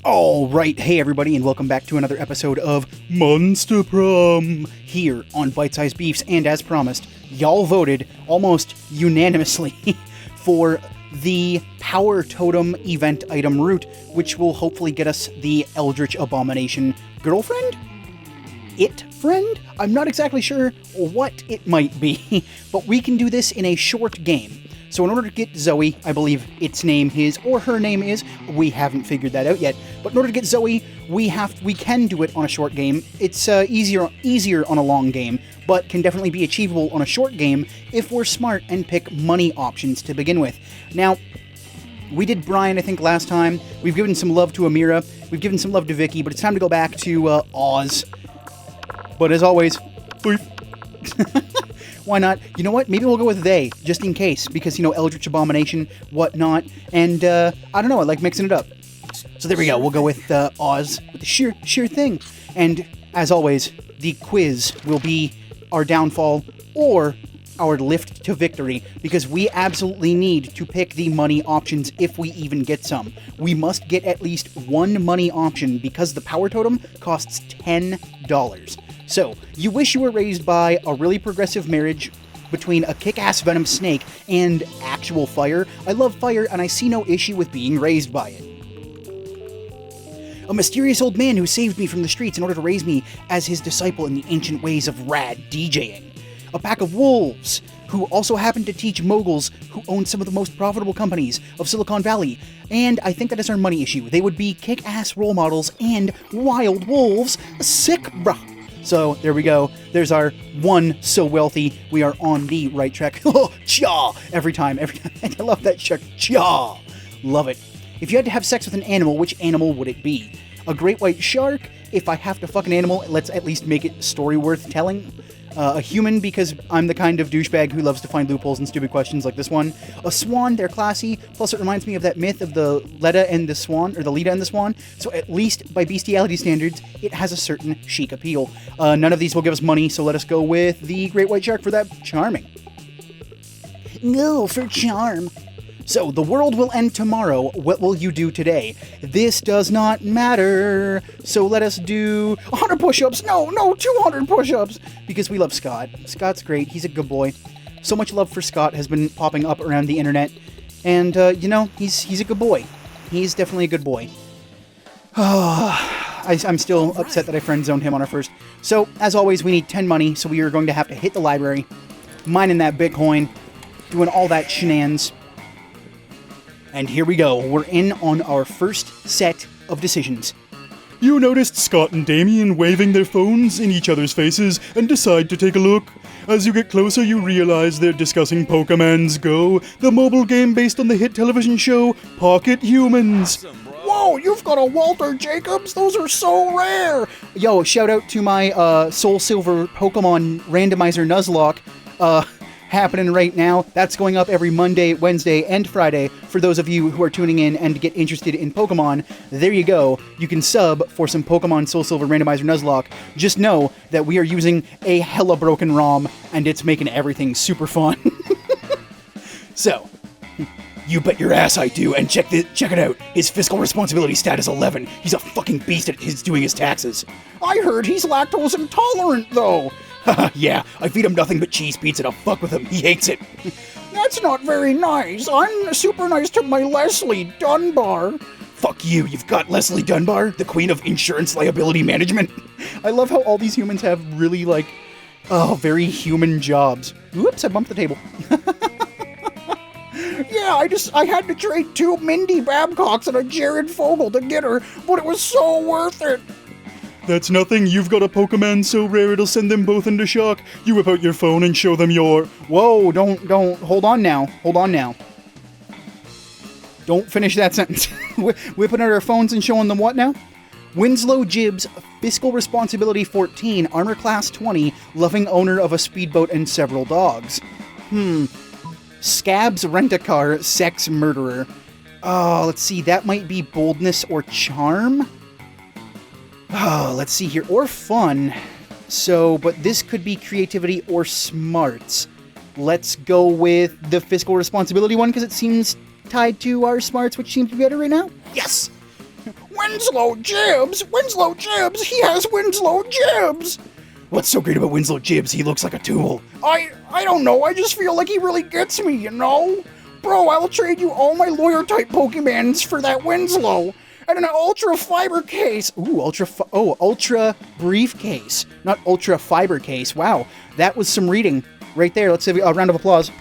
Alright, hey everybody, and welcome back to another episode of Monster Prom here on Bite Size Beefs, and as promised, y'all voted almost unanimously for the Power Totem event item route, which will hopefully get us the Eldritch Abomination girlfriend? It friend? I'm not exactly sure what it might be, but we can do this in a short game. So in order to get Zoe, I believe its name is, or her name is, we haven't figured that out yet, but in order to get Zoe, we can do it on a short game. It's easier on a long game, but can definitely be achievable on a short game if we're smart and pick money options to begin with. Now, we did Brian, I think, last time. We've given some love to Amira. We've given some love to Vicky, but it's time to go back to Oz. But as always, why not? You know what? Maybe we'll go with they, just in case, because, Eldritch Abomination, whatnot, and, I don't know, I like mixing it up. So there we go, we'll go with Oz, with the sheer thing. And, as always, the quiz will be our downfall, or our lift to victory, because we absolutely need to pick the money options if we even get some. We must get at least one money option, because the Power Totem costs $10. So, you wish you were raised by a really progressive marriage between a kick-ass venom snake and actual fire. I love fire, and I see no issue with being raised by it. A mysterious old man who saved me from the streets in order to raise me as his disciple in the ancient ways of rad DJing. A pack of wolves who also happen to teach moguls who own some of the most profitable companies of Silicon Valley. And I think that is our money issue. They would be kick-ass role models and wild wolves. Sick, bruh. So, there we go. There's our one so wealthy. We are on the right track. Oh, cha! Every time. I love that shark. Cha! Love it. If you had to have sex with an animal, which animal would it be? A great white shark? If I have to fuck an animal, let's at least make it story worth telling. A human, because I'm the kind of douchebag who loves to find loopholes and stupid questions like this one. A swan, they're classy, plus it reminds me of that myth of the Leda and the swan, or the Leda and the swan, so at least by bestiality standards, it has a certain chic appeal. None of these will give us money, so let us go with the great white shark for that charming. No, for charm. So, the world will end tomorrow. What will you do today? This does not matter. So let us do 100 push-ups. No, 200 push-ups. Because we love Scott. Scott's great. He's a good boy. So much love for Scott has been popping up around the internet. And, he's a good boy. He's definitely a good boy. I'm still upset that I friend-zoned him on our first. So, as always, we need 10 money. So we are going to have to hit the library, mining that Bitcoin, doing all that shenanigans. And here we go, we're in on our first set of decisions. You noticed Scott and Damien waving their phones in each other's faces and decide to take a look. As you get closer, you realize they're discussing Pokemon's Go, the mobile game based on the hit television show Pocket Humans. Whoa, you've got a Walter Jacobs? Those are so rare! Yo, shout out to my Soul Silver Pokemon Randomizer Nuzlocke, happening right now. That's going up every Monday, Wednesday, and Friday for those of you who are tuning in and get interested in Pokemon. There you go. You can sub for some Pokemon Soul Silver Randomizer Nuzlocke. Just know that we are using a hella broken ROM, and it's making everything super fun. So, you bet your ass I do, and check it out. His fiscal responsibility stat is 11. He's a fucking beast at doing his taxes. I heard he's lactose intolerant, though. Yeah, I feed him nothing but cheese pizza to fuck with him. He hates it. That's not very nice. I'm super nice to my Leslie Dunbar. Fuck you, you've got Leslie Dunbar, the queen of insurance liability management. I love how all these humans have really, very human jobs. Oops, I bumped the table. Yeah, I had to trade 2 Mindy Babcocks and a Jared Fogle to get her, but it was so worth it. That's nothing, you've got a Pokemon so rare it'll send them both into shock. You whip out your phone and show them your... Whoa, don't, hold on now. Don't finish that sentence. Whipping out our phones and showing them what now? Winslow Jibbs, fiscal responsibility 14, armor class 20, loving owner of a speedboat and several dogs. Scabs rent-a-car, sex murderer. Oh, let's see, that might be boldness or charm? Oh, let's see here. Or fun. So, but this could be creativity or smarts. Let's go with the fiscal responsibility one, because it seems tied to our smarts, which seem to be better right now. Yes! Winslow Gibbs! Winslow Gibbs! He has Winslow Gibbs! What's so great about Winslow Gibbs? He looks like a tool. I don't know, I just feel like he really gets me, you know? Bro, I'll trade you all my lawyer-type Pokemons for that Winslow. And an ultra fiber case. Ooh, ultra briefcase. Not ultra fiber case. Wow, that was some reading right there. Let's have a round of applause.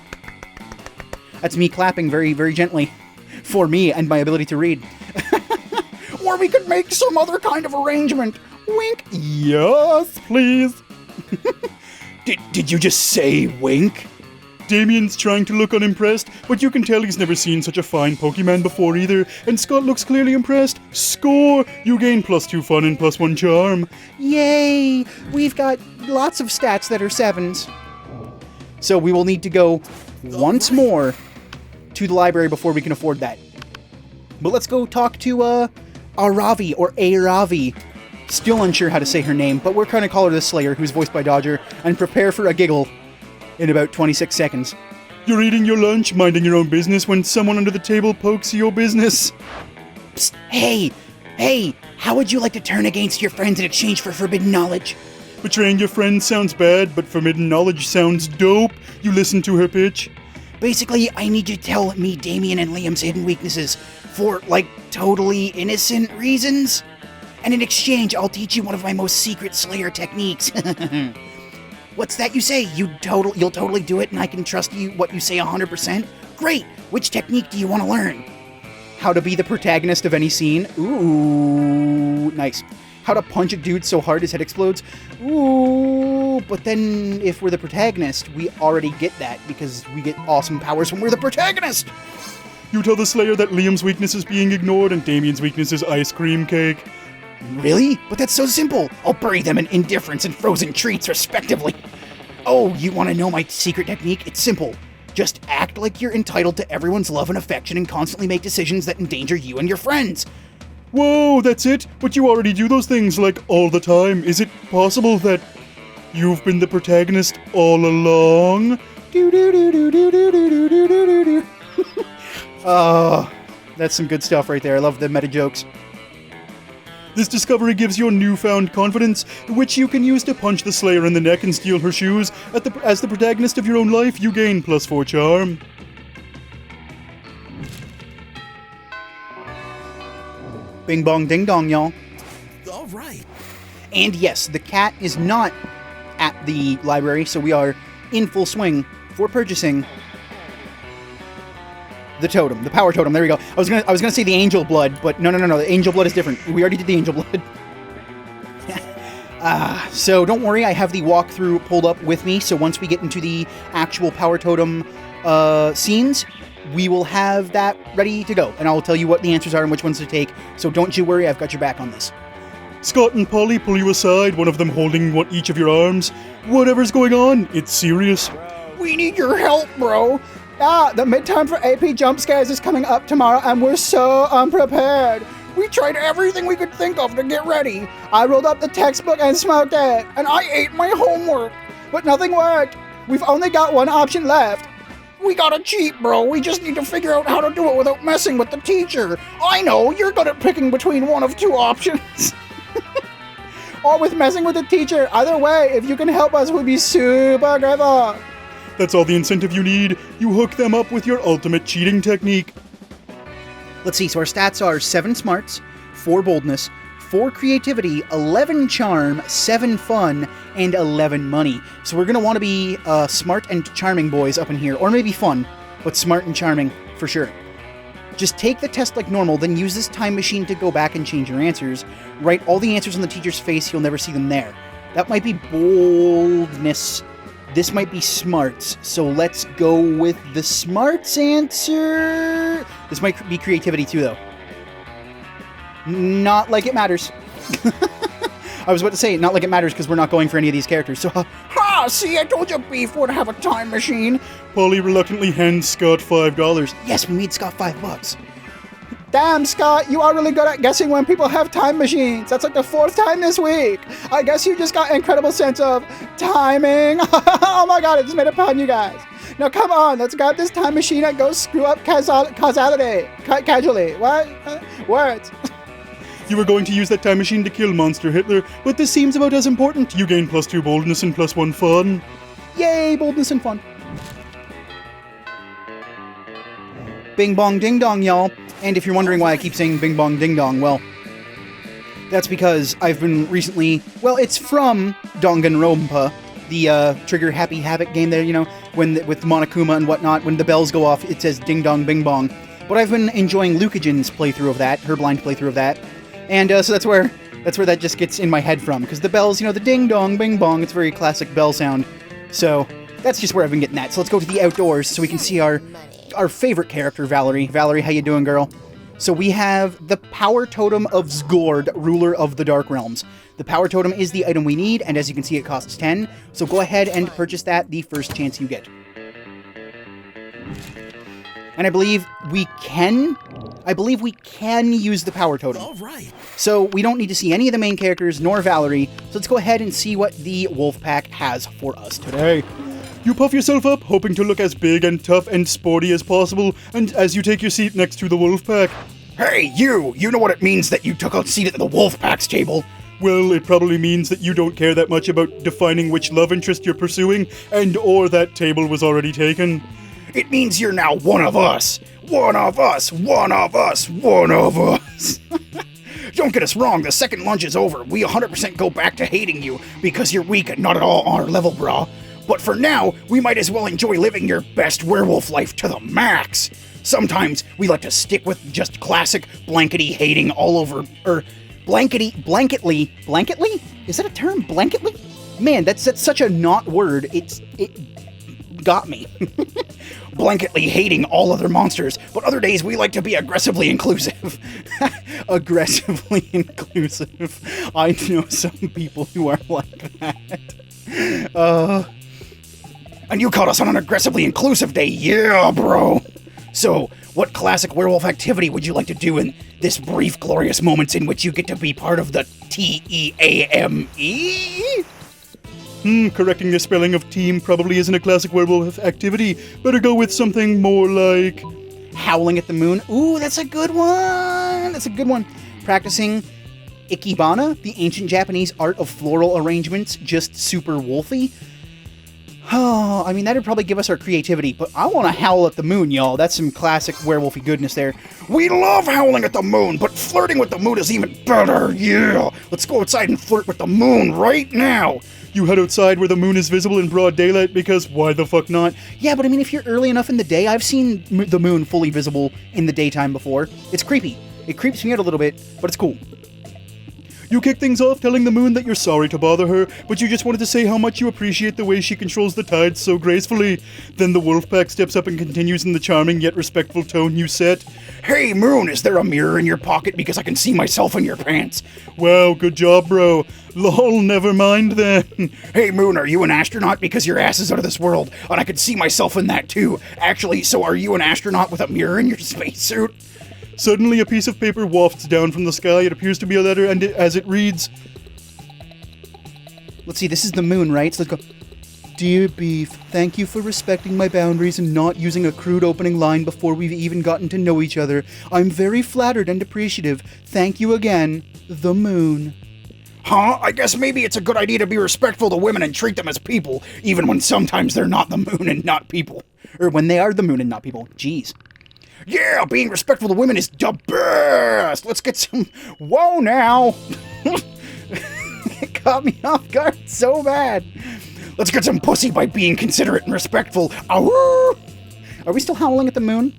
That's me clapping very, very gently for me and my ability to read. Or we could make some other kind of arrangement. Wink. Yes, please. Did you just say wink? Damien's trying to look unimpressed, but you can tell he's never seen such a fine Pokemon before either, and Scott looks clearly impressed. Score! You gain +2 fun and +1 charm. Yay! We've got lots of stats that are 7s. So we will need to go once more to the library before we can afford that. But let's go talk to, Aravi, or Aravi. Still unsure how to say her name, but we're going to call her the Slayer, who's voiced by Dodger, and prepare for a giggle in about 26 seconds. You're eating your lunch, minding your own business, when someone under the table pokes your business. Psst, hey, how would you like to turn against your friends in exchange for forbidden knowledge? Betraying your friends sounds bad, but forbidden knowledge sounds dope. You listen to her pitch. Basically, I need you to tell me Damien and Liam's hidden weaknesses for, like, totally innocent reasons. And in exchange, I'll teach you one of my most secret Slayer techniques. What's that you say? You'll totally do it and I can trust you what you say 100%? Great! Which technique do you want to learn? How to be the protagonist of any scene? Ooh, nice. How to punch a dude so hard his head explodes? Ooh, but then if we're the protagonist, we already get that because we get awesome powers when we're the protagonist! You tell the Slayer that Liam's weakness is being ignored and Damien's weakness is ice cream cake. Really? But that's so simple! I'll bury them in indifference and frozen treats, respectively! Oh, you want to know my secret technique? It's simple. Just act like you're entitled to everyone's love and affection and constantly make decisions that endanger you and your friends. Whoa, that's it? But you already do those things, like, all the time. Is it possible that you've been the protagonist all along? Oh, that's some good stuff right there. I love the meta jokes. This discovery gives you newfound confidence, which you can use to punch the Slayer in the neck and steal her shoes. As the protagonist of your own life, you gain +4 charm. Bing bong ding dong, y'all. All right. And yes, the cat is not at the library, so we are in full swing for purchasing the totem, the power totem. There we go. I was gonna say the angel blood, but no. The angel blood is different. We already did the angel blood. So don't worry. I have the walkthrough pulled up with me. So once we get into the actual power totem scenes, we will have that ready to go, and I'll tell you what the answers are and which ones to take. So don't you worry. I've got your back on this. Scott and Polly pull you aside, one of them holding each of your arms. Whatever's going on, it's serious. We need your help, bro. The midterm for AP Jump Scares is coming up tomorrow, and we're so unprepared. We tried everything we could think of to get ready. I rolled up the textbook and smoked it, and I ate my homework, but nothing worked. We've only got one option left. We gotta cheat, bro. We just need to figure out how to do it without messing with the teacher. I know, you're good at picking between one of two options. Or with messing with the teacher. Either way, if you can help us, we'd be super grateful. That's all the incentive you need. You hook them up with your ultimate cheating technique. Let's see, so our stats are 7 smarts, 4 boldness, 4 creativity, 11 charm, 7 fun, and 11 money. So we're going to want to be smart and charming boys up in here, or maybe fun, but smart and charming for sure. Just take the test like normal, then use this time machine to go back and change your answers. Write all the answers on the teacher's face, you'll never see them there. That might be boldness. This might be smarts, so let's go with the smarts answer. This might be creativity too, though. Not like it matters. I was about to say, not like it matters, because we're not going for any of these characters, so... See, I told you Beef would have a time machine. Polly reluctantly hands Scott $5. Yes, we made Scott $5. Damn, Scott, you are really good at guessing when people have time machines. That's like the 4th time this week. I guess you just got an incredible sense of timing. Oh my god, I just made a pun, you guys. Now come on, let's grab this time machine and go screw up casualty. Casually. What? Words. You were going to use that time machine to kill Monster Hitler, but this seems about as important. You gain +2 boldness and +1 fun. Yay, boldness and fun. Bing bong ding dong, y'all. And if you're wondering why I keep saying bing bong ding dong, well, that's because I've been recently, well, it's from Danganronpa, the Trigger Happy Havoc game there, you know, with Monokuma and whatnot, when the bells go off, it says ding dong bing bong. But I've been enjoying Lucajin's playthrough of that, her blind playthrough of that, and so that's where that just gets in my head from, because the bells, you know, the ding dong bing bong, it's a very classic bell sound, so that's just where I've been getting that. So let's go to the outdoors so we can see our favorite character, Valerie. Valerie, how you doing, girl? So we have the Power Totem of Zgord, Ruler of the Dark Realms. The Power Totem is the item we need, and as you can see, it costs 10. So go ahead and purchase that the first chance you get. And I believe we can use the Power Totem. All right. So we don't need to see any of the main characters, nor Valerie. So let's go ahead and see what the Wolf Pack has for us today. You puff yourself up, hoping to look as big and tough and sporty as possible, and as you take your seat next to the wolf pack. Hey, you know what it means that you took a seat at the wolf pack's table? Well, it probably means that you don't care that much about defining which love interest you're pursuing, or that table was already taken. It means you're now one of us. One of us, one of us, one of us. Don't get us wrong, the second lunch is over. We 100% go back to hating you because you're weak and not at all on our level, brah. But for now, we might as well enjoy living your best werewolf life to the max. Sometimes we like to stick with just classic blankety hating all over, blanketly? Is that a term? Blanketly? Man, that's such a not word. It got me. Blanketly hating all other monsters, but other days we like to be aggressively inclusive. Aggressively inclusive. I know some people who are like that. And you caught us on an aggressively inclusive day, yeah, bro! So, what classic werewolf activity would you like to do in this brief, glorious moments in which you get to be part of the TEAME? Correcting the spelling of team probably isn't a classic werewolf activity. Better go with something more like... Howling at the moon. Ooh, that's a good one! That's a good one. Practicing Ikebana, the ancient Japanese art of floral arrangements, just super wolfy. Oh, I mean, that'd probably give us our creativity, but I want to howl at the moon, y'all. That's some classic werewolfy goodness there. We love howling at the moon, but flirting with the moon is even better, yeah! Let's go outside and flirt with the moon right now! You head outside where the moon is visible in broad daylight because why the fuck not? Yeah, but I mean, if you're early enough in the day, I've seen the moon fully visible in the daytime before. It's creepy. It creeps me out a little bit, but it's cool. You kick things off telling the moon that you're sorry to bother her, but you just wanted to say how much you appreciate the way she controls the tides so gracefully. Then the wolf pack steps up and continues in the charming yet respectful tone you set. Hey, Moon, is there a mirror in your pocket because I can see myself in your pants? Wow, good job, bro. Lol, never mind then. Hey, Moon, are you an astronaut because your ass is out of this world, and I can see myself in that too? Actually, so are you an astronaut with a mirror in your spacesuit? Suddenly, a piece of paper wafts down from the sky. It appears to be a letter, and as it reads... Let's see, this is the moon, right? So let's go... Dear Beef, thank you for respecting my boundaries and not using a crude opening line before we've even gotten to know each other. I'm very flattered and appreciative. Thank you again, the moon. Huh? I guess maybe it's a good idea to be respectful to women and treat them as people, even when sometimes they're not the moon and not people. Or when they are the moon and not people. Jeez. Yeah, being respectful to women is the best! Let's get some... Whoa, now! It caught me off guard so bad. Let's get some pussy by being considerate and respectful. Ow! Are we still howling at the moon?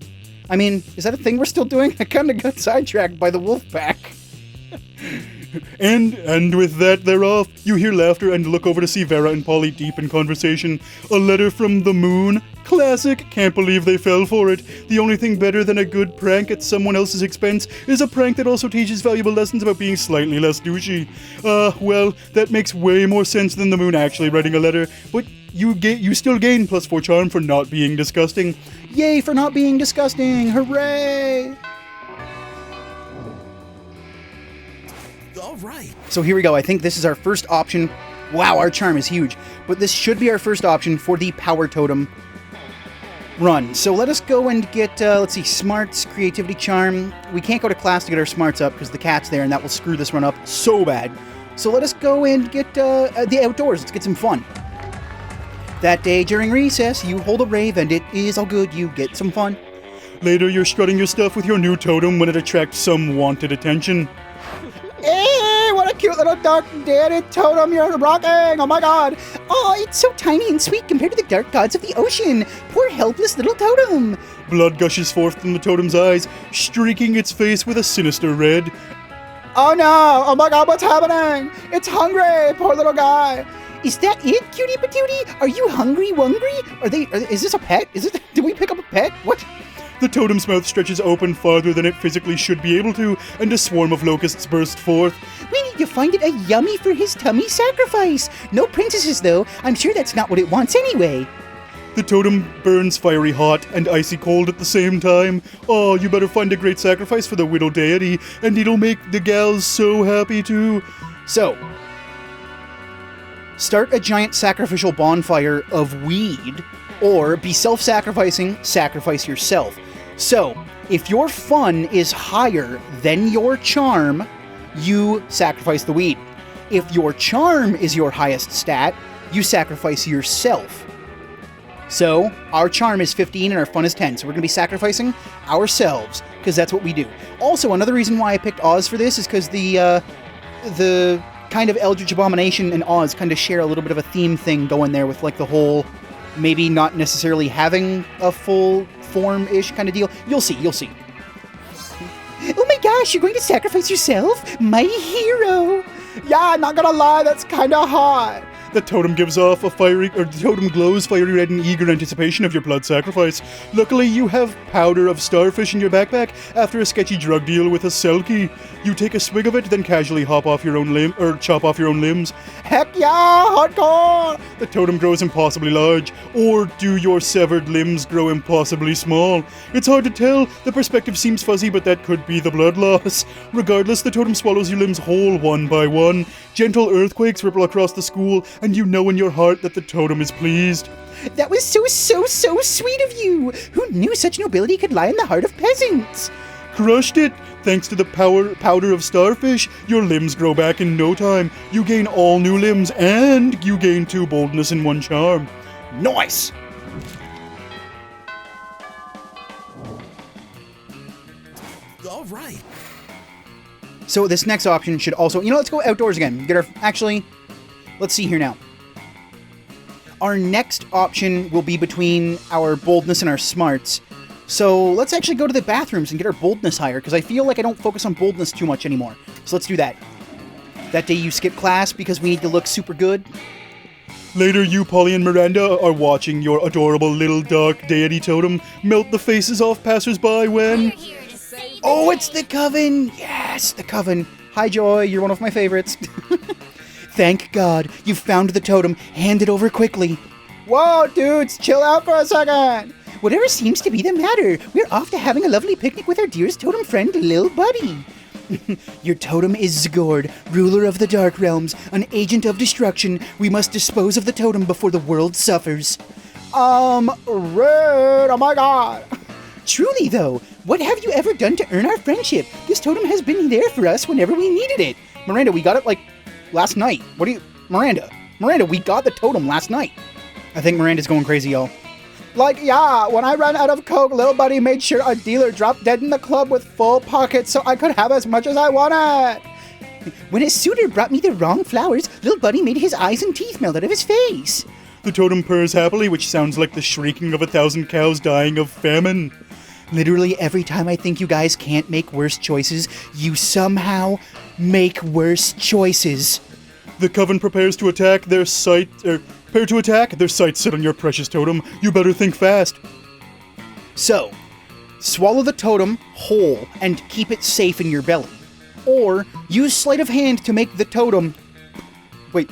I mean, is that a thing we're still doing? I kind of got sidetracked by the wolf pack. And with that, they're off. You hear laughter and look over to see Vera and Polly deep in conversation. A letter from the moon. Classic. Can't believe they fell for it. The only thing better than a good prank at someone else's expense is a prank that also teaches valuable lessons about being slightly less douchey. Well, that makes way more sense than the moon actually writing a letter, but you still gain +4 charm for not being disgusting. Yay for not being disgusting! Hooray! All right. So here we go. I think this is our first option. Wow, our charm is huge. But this should be our first option for the power totem. run. So let us go and get, let's see, smarts, creativity, charm. We can't go to class to get our smarts up because the cat's there and that will screw this run up so bad. So let us go and get the outdoors. Let's get some fun. That day during recess, you hold a rave and it is all good. You get some fun. Later, you're strutting your stuff with your new totem when it attracts some wanted attention. Hey, what a cute little dark deity totem you're rocking! Oh my god! Oh, it's so tiny and sweet compared to the dark gods of the ocean. Poor helpless little totem. Blood gushes forth from the totem's eyes, streaking its face with a sinister red. Oh no! Oh my god, what's happening? It's hungry! Poor little guy! Is that it, cutie patootie? Are you hungry, wungry? Is this a pet? Did we pick up a pet? What? The totem's mouth stretches open farther than it physically should be able to, and a swarm of locusts burst forth. We need to find it a yummy for his tummy sacrifice. No princesses, though. I'm sure that's not what it wants anyway. The totem burns fiery hot and icy cold at the same time. Oh, you better find a great sacrifice for the widow deity, and it'll make the gals so happy too. So, start a giant sacrificial bonfire of weed, or be self-sacrificing, sacrifice yourself. So, if your fun is higher than your charm, you sacrifice the weed. If your charm is your highest stat, you sacrifice yourself. So, our charm is 15 and our fun is 10, so we're going to be sacrificing ourselves, because that's what we do. Also, another reason why I picked Oz for this is because the kind of Eldritch Abomination and Oz kind of share a little bit of a theme thing going there with like the whole maybe not necessarily having a full form-ish kind of deal. You'll see. Oh my gosh, you're going to sacrifice yourself? My hero! Yeah, not gonna lie, that's kinda hot. The totem the totem glows fiery red in eager anticipation of your blood sacrifice. Luckily, you have powder of starfish in your backpack after a sketchy drug deal with a selkie. You take a swig of it, then casually chop off your own limbs. Heck yeah, hardcore! The totem grows impossibly large, or do your severed limbs grow impossibly small? It's hard to tell. The perspective seems fuzzy, but that could be the blood loss. Regardless, the totem swallows your limbs whole one by one. Gentle earthquakes ripple across the school, and you know in your heart that the totem is pleased. That was so sweet of you! Who knew such nobility could lie in the heart of peasants? Crushed it! Thanks to the powder of starfish, your limbs grow back in no time. You gain all new limbs, and you gain 2 boldness and 1 charm. Nice! All right. So this next option should also... let's go outdoors again. Actually, let's see here now. Our next option will be between our boldness and our smarts. So let's actually go to the bathrooms and get our boldness higher, because I feel like I don't focus on boldness too much anymore. So let's do that. That day you skip class because we need to look super good. Later, you, Polly, and Miranda are watching your adorable little dark deity totem melt the faces off passers-by when... Oh, it's the Coven! Yes, the Coven. Hi, Joy. You're one of my favorites. Thank God. You found the totem. Hand it over quickly. Whoa, dudes, chill out for a second. Whatever seems to be the matter? We're off to having a lovely picnic with our dearest totem friend, Lil Buddy. Your totem is Zgord, ruler of the Dark Realms, an agent of destruction. We must dispose of the totem before the world suffers. Rude. Oh my god. Truly, though, what have you ever done to earn our friendship? This totem has been there for us whenever we needed it. Miranda, we got it, last night. Miranda, we got the totem last night. I think Miranda's going crazy, y'all. Yeah, when I ran out of coke, Little Buddy made sure a dealer dropped dead in the club with full pockets so I could have as much as I wanted. When a suitor brought me the wrong flowers, Little Buddy made his eyes and teeth melt out of his face. The totem purrs happily, which sounds like the shrieking of 1,000 cows dying of famine. Literally every time I think you guys can't make worse choices, you somehow make worse choices. The Coven prepares to attack their sight... Prepare to attack, their sights set on your precious totem. You better think fast. So, swallow the totem whole and keep it safe in your belly. Or use sleight of hand to make the totem... Wait.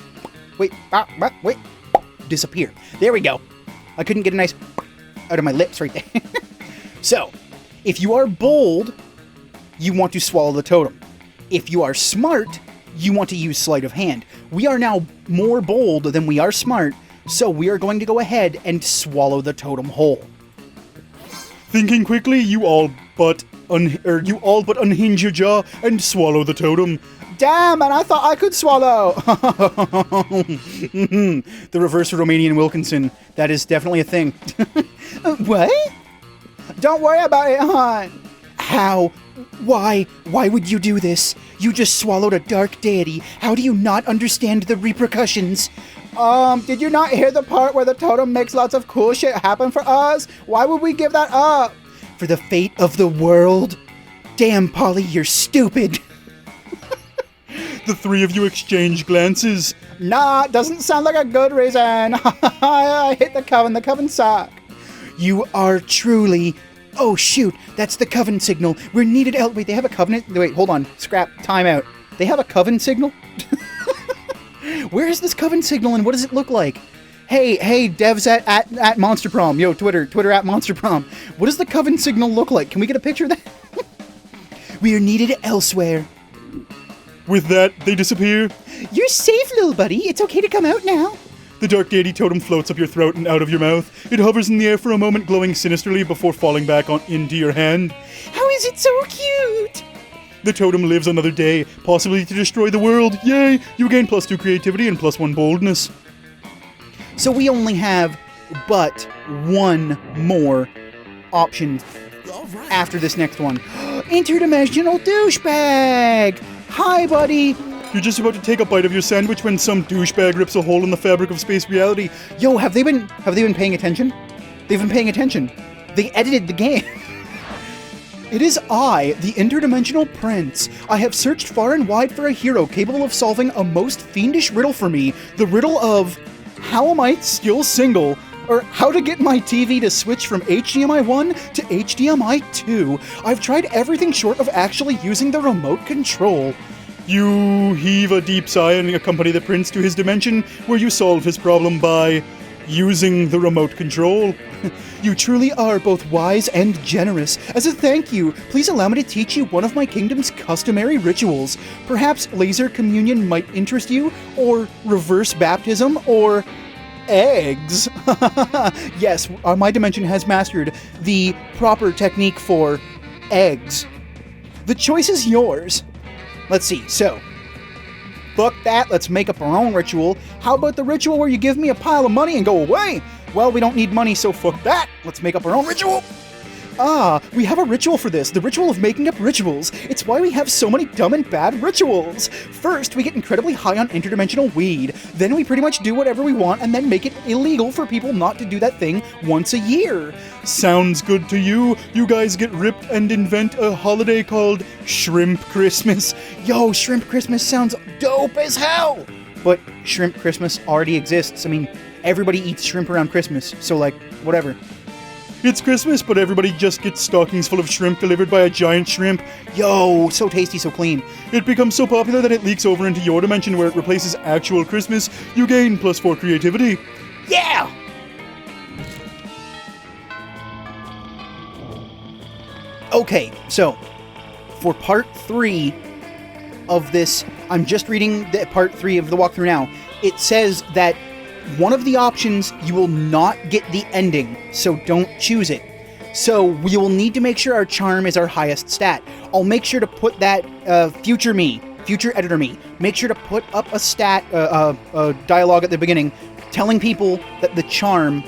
Disappear. There we go. I couldn't get a nice... out of my lips right there. So, if you are bold, you want to swallow the totem. If you are smart, you want to use sleight of hand. We are now more bold than we are smart, so we are going to go ahead and swallow the totem whole. Thinking quickly, you all but unhinge your jaw and swallow the totem. Damn, and I thought I could swallow. The reverse Romanian Wilkinson. That is definitely a thing. What? Don't worry about it, hon. How? Why? Why would you do this? You just swallowed a dark deity. How do you not understand the repercussions? Did you not hear the part where the totem makes lots of cool shit happen for us? Why would we give that up? For the fate of the world? Damn, Polly, you're stupid. The three of you exchange glances. Nah, doesn't sound like a good reason. I hit the coven suck. You are truly... Oh shoot, that's the coven signal. We're needed wait, they have a covenant? Wait, hold on. Scrap, time out. They have a coven signal? Where is this coven signal and what does it look like? Hey, devs at Monster Prom. Yo, Twitter at Monster Prom. What does the coven signal look like? Can we get a picture of that? We are needed elsewhere. With that, they disappear. You're safe, little buddy. It's okay to come out now. The dark deity totem floats up your throat and out of your mouth. It hovers in the air for a moment, glowing sinisterly before falling back into your hand. How is it so cute? The totem lives another day, possibly to destroy the world. Yay! You gain +2 creativity and +1 boldness. So we only have but one more option after this next one. Interdimensional douchebag! Hi, buddy! You're just about to take a bite of your sandwich when some douchebag rips a hole in the fabric of space reality. Yo, have they been paying attention? They've been paying attention. They edited the game. It is I, the interdimensional prince. I have searched far and wide for a hero capable of solving a most fiendish riddle for me. The riddle of how am I still single? Or how to get my TV to switch from HDMI 1 to HDMI 2. I've tried everything short of actually using the remote control. You heave a deep sigh and accompany the prince to his dimension, where you solve his problem by using the remote control. You truly are both wise and generous. As a thank you, please allow me to teach you one of my kingdom's customary rituals. Perhaps laser communion might interest you, or reverse baptism, or eggs. Yes, my dimension has mastered the proper technique for eggs. The choice is yours. Let's see, so, fuck that, let's make up our own ritual. How about the ritual where you give me a pile of money and go away? Well, we don't need money, so fuck that. Let's make up our own ritual. Ah, we have a ritual for this, the ritual of making up rituals. It's why we have so many dumb and bad rituals. First, we get incredibly high on interdimensional weed. Then we pretty much do whatever we want and then make it illegal for people not to do that thing once a year. Sounds good to you. You guys get ripped and invent a holiday called Shrimp Christmas. Yo, Shrimp Christmas sounds dope as hell. But Shrimp Christmas already exists. I mean, everybody eats shrimp around Christmas, so like, whatever. It's Christmas, but everybody just gets stockings full of shrimp delivered by a giant shrimp. Yo, so tasty, so clean. It becomes so popular that it leaks over into your dimension where it replaces actual Christmas. You gain +4 creativity. Yeah! Okay, so, for part 3 of this, I'm just reading the part 3 of the walkthrough now. It says that one of the options, you will not get the ending, so don't choose it. So we will need to make sure our charm is our highest stat. I'll make sure to put that, future editor me, make sure to put up a stat, a dialogue at the beginning, telling people that the charm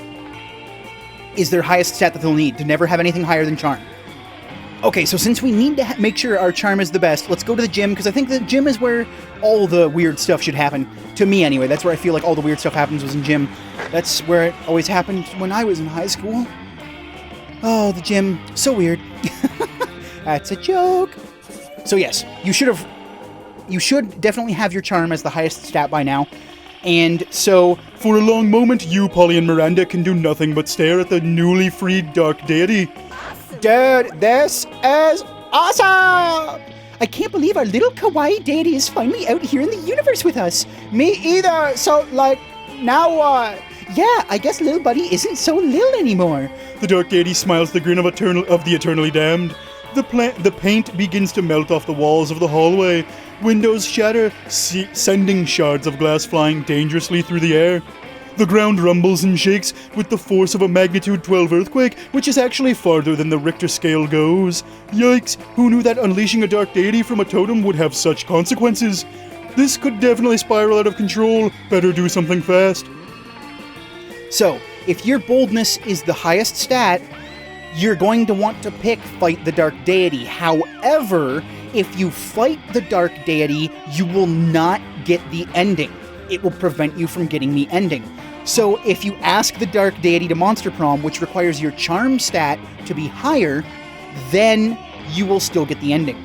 is their highest stat that they'll need, to never have anything higher than charm. Okay, so since we need to make sure our charm is the best, let's go to the gym, because I think the gym is where all the weird stuff should happen. To me, anyway. That's where I feel like all the weird stuff happens, was in gym. That's where it always happened when I was in high school. Oh, the gym. So weird. That's a joke. So yes, you should definitely have your charm as the highest stat by now. And so, for a long moment, you, Polly, and Miranda can do nothing but stare at the newly freed dark deity. Dude, this is awesome! I can't believe our little kawaii deity is finally out here in the universe with us. Me either. So, like, now what? Yeah, I guess little buddy isn't so little anymore. The dark deity smiles the grin of the eternally damned. The paint begins to melt off the walls of the hallway. Windows shatter, sending shards of glass flying dangerously through the air. The ground rumbles and shakes with the force of a magnitude 12 earthquake, which is actually farther than the Richter scale goes. Yikes, who knew that unleashing a dark deity from a totem would have such consequences? This could definitely spiral out of control. Better do something fast. So, if your boldness is the highest stat, you're going to want to pick Fight the Dark Deity. However, if you fight the Dark Deity, you will not get the ending. It will prevent you from getting the ending. So if you ask the Dark Deity to Monster Prom, which requires your charm stat to be higher, then you will still get the ending.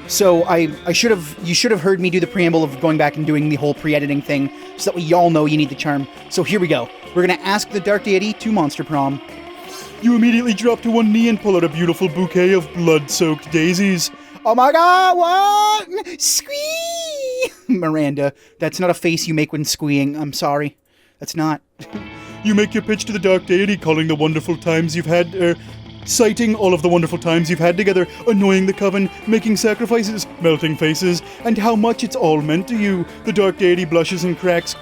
So you should have heard me do the preamble of going back and doing the whole pre-editing thing, so that we all know you need the charm. So here we go. We're gonna ask the Dark Deity to Monster Prom. You immediately drop to one knee and pull out a beautiful bouquet of blood-soaked daisies. Oh my god, what? Squee! Miranda, that's not a face you make when squeeing. I'm sorry. That's not. You make your pitch to the Dark Deity, calling the wonderful times you've had, citing all of the wonderful times you've had together, annoying the coven, making sacrifices, melting faces, and how much it's all meant to you. The Dark Deity blushes and cracks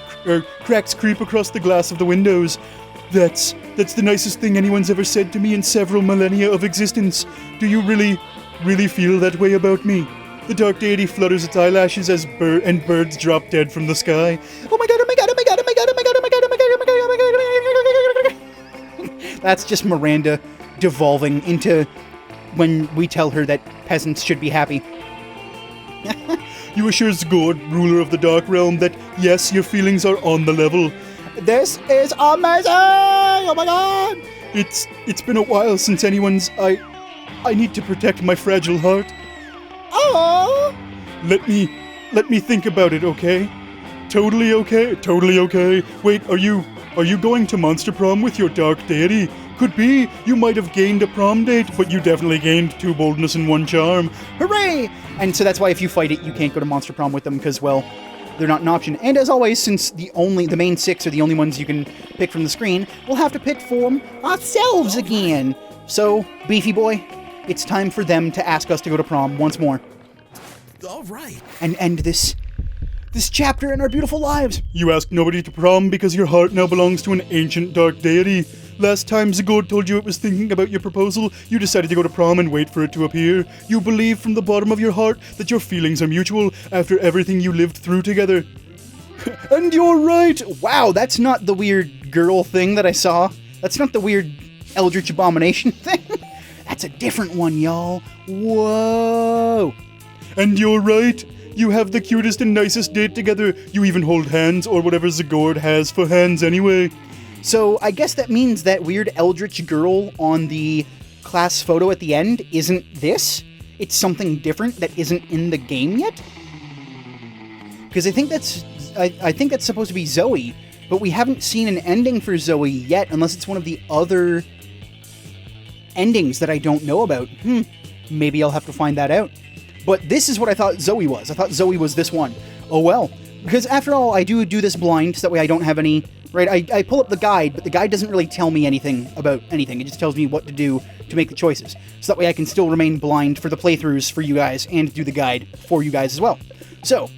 creep across the glass of the windows. That's the nicest thing anyone's ever said to me in several millennia of existence. Do you really feel that way about me? The Dark Deity flutters its eyelashes as birds drop dead from the sky. Oh my god, oh my god, oh my god, oh my god, oh my god, oh my god, oh my god, oh my god, oh my god, oh my god. That's just Miranda devolving into when we tell her that peasants should be happy. You assure Zgord, ruler of the Dark Realm, that yes, your feelings are on the level. This is amazing! Oh my god! It's been a while since anyone's... I need to protect my fragile heart. Oh! Let me think about it, okay? Totally okay? Totally okay. Wait, are you going to Monster Prom with your Dark Deity? Could be. You might have gained a prom date, but you definitely gained 2 boldness and 1 charm. Hooray! And so that's why if you fight it, you can't go to Monster Prom with them, because, well, they're not an option. And as always, since the main 6 are the only ones you can pick from the screen, we'll have to pick for them ourselves again. So, Beefy Boy, it's time for them to ask us to go to prom once more. All right. And end this chapter in our beautiful lives. You asked nobody to prom because your heart now belongs to an ancient dark deity. Last time Zgord told you it was thinking about your proposal, you decided to go to prom and wait for it to appear. You believe from the bottom of your heart that your feelings are mutual after everything you lived through together. And you're right! Wow, that's not the weird girl thing that I saw. That's not the weird Eldritch Abomination thing. That's a different one, y'all. Whoa! And you're right. You have the cutest and nicest date together. You even hold hands, or whatever Zgord has for hands anyway. So I guess that means that weird Eldritch girl on the class photo at the end isn't this. It's something different that isn't in the game yet. Because I think that's supposed to be Zoe, but we haven't seen an ending for Zoe yet, unless it's one of the other endings that I don't know about. Maybe I'll have to find that out. But this is what I thought Zoe was. I thought Zoe was this one. Oh well. Because after all, I do this blind, so that way I don't have any... Right, I pull up the guide, but the guide doesn't really tell me anything about anything. It just tells me what to do to make the choices. So that way I can still remain blind for the playthroughs for you guys, and do the guide for you guys as well. So...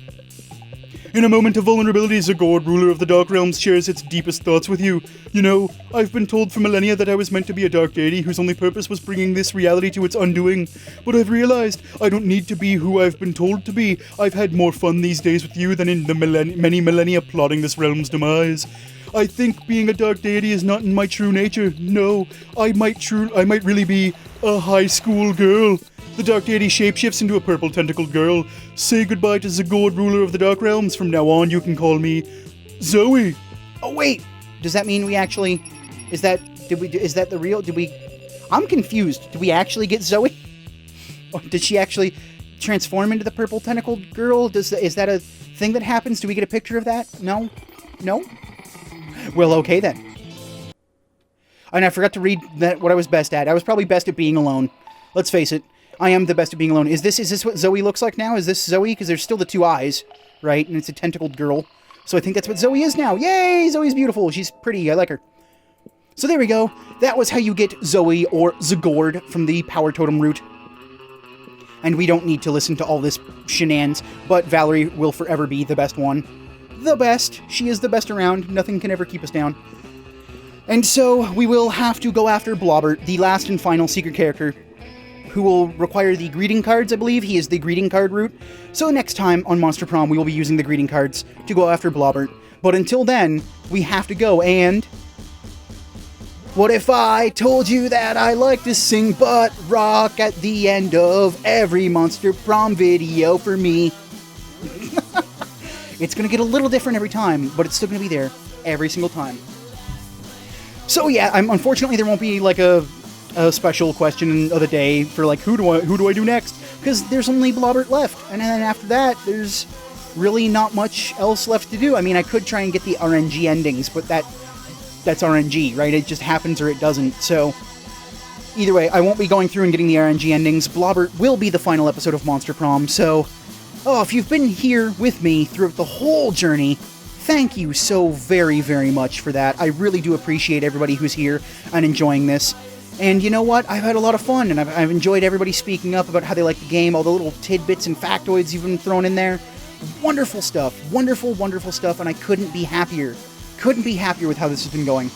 In a moment of vulnerability, Zgord, ruler of the Dark Realms, shares its deepest thoughts with you. You know, I've been told for millennia that I was meant to be a dark deity whose only purpose was bringing this reality to its undoing. But I've realized I don't need to be who I've been told to be. I've had more fun these days with you than in the many millennia plotting this realm's demise. I think being a dark deity is not in my true nature. No, I might really be a high school girl. The Dark Deity shapeshifts into a purple tentacled girl. Say goodbye to Zgord, ruler of the Dark Realms. From now on, you can call me Zoe. Oh wait, does that mean we actually? Is that the real? I'm confused. Did we actually get Zoe? Or did she actually transform into the purple tentacled girl? Is that a thing that happens? Do we get a picture of that? No. Well, okay then. And I forgot to read what I was best at. I was probably best at being alone. Let's face it. I am the best at being alone. Is this what Zoe looks like now? Is this Zoe? Because there's still the 2 eyes, right? And it's a tentacled girl. So I think that's what Zoe is now. Yay! Zoe's beautiful. She's pretty. I like her. So there we go. That was how you get Zoe or Zgord from the Power Totem route. And we don't need to listen to all this shenanigans, but Valerie will forever be the best one. the best. She is the best around. Nothing can ever keep us down. And so we will have to go after Blobbert, the last and final secret character, who will require the greeting cards, I believe. He is the greeting card route. So next time on Monster Prom, we will be using the greeting cards to go after Blobbert. But until then, we have to go and... What if I told you that I like to sing butt rock at the end of every Monster Prom video for me? It's going to get a little different every time, but it's still going to be there every single time. So yeah, unfortunately there won't be like a special question of the day for like who do I do next, because there's only Blobbert left, and then after that there's really not much else left to do. I mean, I could try and get the RNG endings, but that's RNG, right? It just happens or it doesn't. So either way, I won't be going through and getting the RNG endings. Blobbert will be the final episode of Monster Prom. So, if you've been here with me throughout the whole journey, thank you so very, very much for that. I really do appreciate everybody who's here and enjoying this. And you know what? I've had a lot of fun, and I've enjoyed everybody speaking up about how they like the game, all the little tidbits and factoids you've been thrown in there. Wonderful stuff. Wonderful, wonderful stuff, and I couldn't be happier. Couldn't be happier with how this has been going.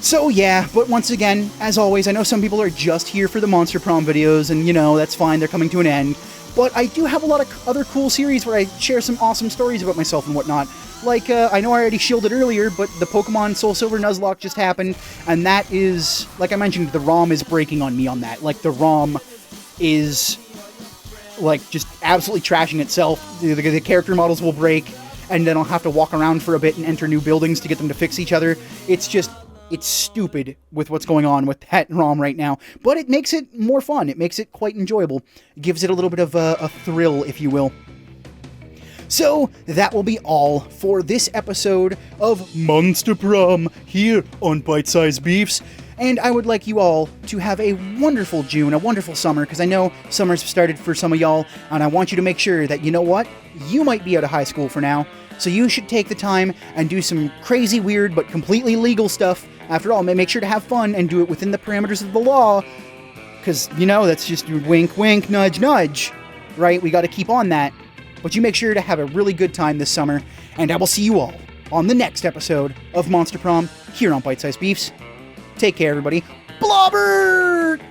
So yeah, but once again, as always, I know some people are just here for the Monster Prom videos, and you know, that's fine, they're coming to an end. But I do have a lot of other cool series where I share some awesome stories about myself and whatnot. Like, I know I already shielded earlier, but the Pokemon Soul Silver Nuzlocke just happened, and that is, like I mentioned, the ROM is breaking on me on that. Like, the ROM is, like, just absolutely trashing itself. The character models will break, and then I'll have to walk around for a bit and enter new buildings to get them to fix each other. It's just, it's stupid with what's going on with that ROM right now. But it makes it more fun. It makes it quite enjoyable. It gives it a little bit of a thrill, if you will. So, that will be all for this episode of Monster Prom here on Bite Size Beefs. And I would like you all to have a wonderful June, a wonderful summer, because I know summer's started for some of y'all, and I want you to make sure that, you know what, you might be out of high school for now, so you should take the time and do some crazy, weird, but completely legal stuff. After all, make sure to have fun and do it within the parameters of the law, because, you know, that's just wink, wink, nudge, nudge, right? We got to keep on that. But you make sure to have a really good time this summer, and I will see you all on the next episode of Monster Prom here on Bite Size Beefs. Take care, everybody. Blobbert!